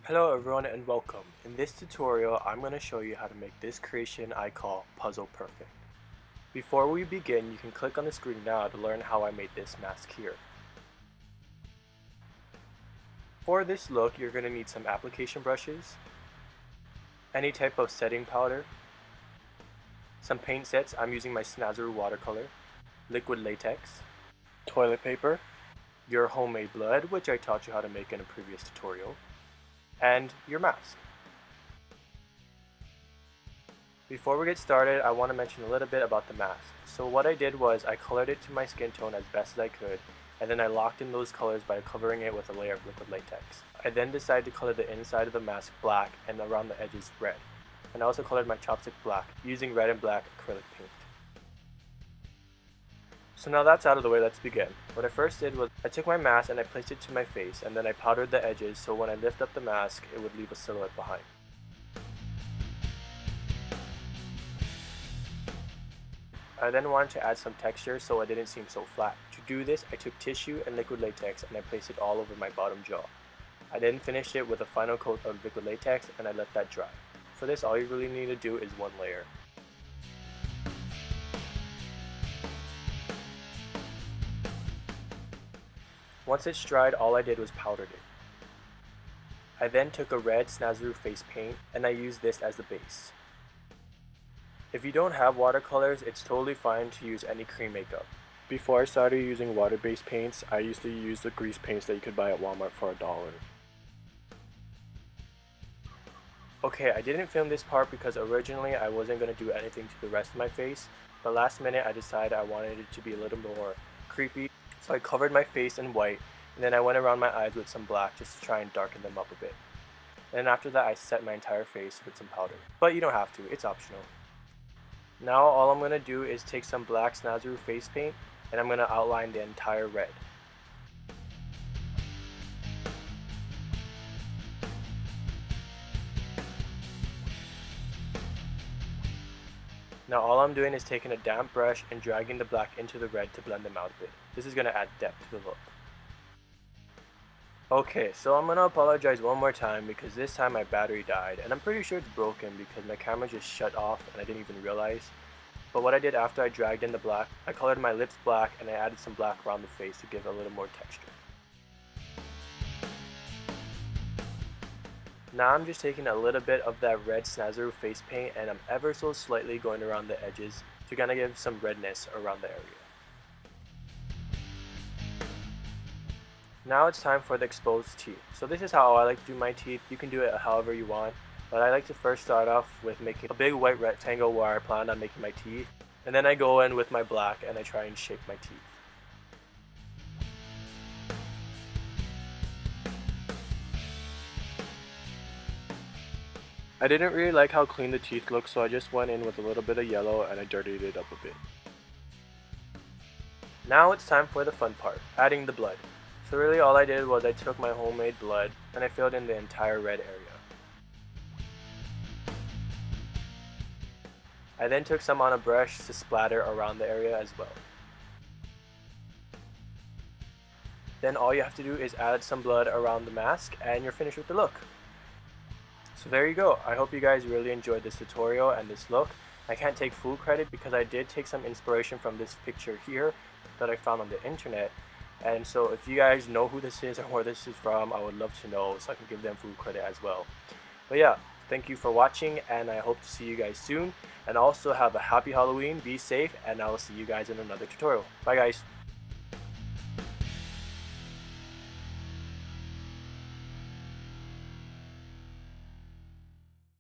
Hello everyone and welcome. In this tutorial, I'm going to show you how to make this creation I call Puzzle Perfect. Before we begin, you can click on the screen now to learn how I made this mask here. For this look, you're going to need some application brushes, any type of setting powder, some paint sets. I'm using my Snazaroo watercolor, liquid latex, toilet paper, your homemade blood, which I taught you how to make in a previous tutorial, and your mask. Before we get started, I want to mention a little bit about the mask. So what I did was I colored it to my skin tone as best as I could, and then I locked in those colors by covering it with a layer of liquid latex. I then decided to color the inside of the mask black and around the edges red. And I also colored my chopstick black using red and black acrylic paint. So now that's out of the way, let's begin. What I first did was I took my mask and I placed it to my face, and then I powdered the edges so when I lift up the mask, it would leave a silhouette behind. I then wanted to add some texture so it didn't seem so flat. To do this, I took tissue and liquid latex and I placed it all over my bottom jaw. I then finished it with a final coat of liquid latex and I let that dry. For this, all you really need to do is one layer. Once it's dried, all I did was powdered it. I then took a red Snazaroo face paint and I used this as the base. If you don't have watercolors, it's totally fine to use any cream makeup. Before I started using water-based paints, I used to use the grease paints that you could buy at Walmart for $1. Okay, I didn't film this part because originally I wasn't going to do anything to the rest of my face, but last minute I decided I wanted it to be a little more creepy, so I covered my face in white, and then I went around my eyes with some black just to try and darken them up a bit. And after that I set my entire face with some powder. But you don't have to, it's optional. Now all I'm going to do is take some black Snazaroo face paint and I'm going to outline the entire red. Now all I'm doing is taking a damp brush and dragging the black into the red to blend them out a bit. This is going to add depth to the look. Okay, so I'm going to apologize one more time because this time my battery died and I'm pretty sure it's broken because my camera just shut off and I didn't even realize. But what I did after I dragged in the black, I colored my lips black and I added some black around the face to give it a little more texture. Now I'm just taking a little bit of that red Snazaroo face paint and I'm ever so slightly going around the edges to kind of give some redness around the area. Now it's time for the exposed teeth. So this is how I like to do my teeth. You can do it however you want, but I like to first start off with making a big white rectangle where I plan on making my teeth, and then I go in with my black and I try and shape my teeth. I didn't really like how clean the teeth looked, so I just went in with a little bit of yellow and I dirtied it up a bit. Now it's time for the fun part, adding the blood. So really all I did was I took my homemade blood and I filled in the entire red area. I then took some on a brush to splatter around the area as well. Then all you have to do is add some blood around the mask and you're finished with the look. So there you go. I hope you guys really enjoyed this tutorial and this look. I can't take full credit because I did take some inspiration from this picture here that I found on the internet. And so if you guys know who this is or where this is from, I would love to know so I can give them full credit as well. But yeah, thank you for watching and I hope to see you guys soon. And also have a happy Halloween, be safe, and I will see you guys in another tutorial. Bye guys!